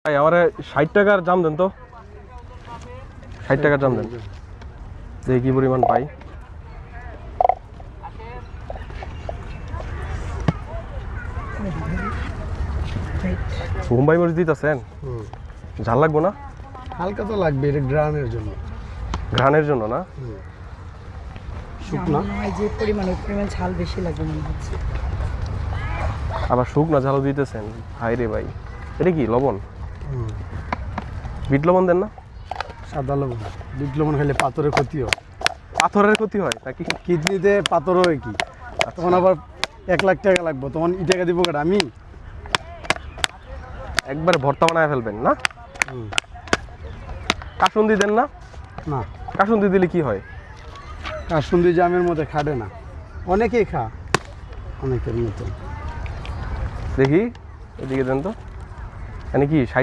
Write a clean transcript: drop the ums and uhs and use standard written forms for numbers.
ভাই আমার 60 টাকার জাম দেন তো, 60 টাকার জাম দেন, দেখি কি পরিমাণ পাই। মুম্বাই মরিচ দিতেছেন, ঝাল লাগবো না? হালকা তো লাগবে, এটা গ্রানের জন্য। ঘ্রাণের জন্য না? শুকনা যে পরিমাণ ওই পরিমাণ ঝাল বেশি লাগবে মনে হচ্ছে। আবার শুকনা ঝালও দিতেছেন, হাই রে ভাই। এটা কি লবণ? বিট লবণ দেন না? সাদা লবণ। বিট লবণ খেলে পাথরের ক্ষতি হয়। পাথরের ক্ষতি হয় নাকি? কিডনিতে পাথর হয় কি, তখন আবার 1 লাখ টাকা লাগবে, তখন ই টাকা দিব কেন আমি? একবার ভর্তা বানায় ফেলবেন না? কাসুন্দি দেন না? না, কাসুন্দি দিলে কি হয়? কাসুন্দি জামের মধ্যে খাটে না, অনেকেই খা, অনেকের মতো। দেখি এদিকে দেন তো, মানে কি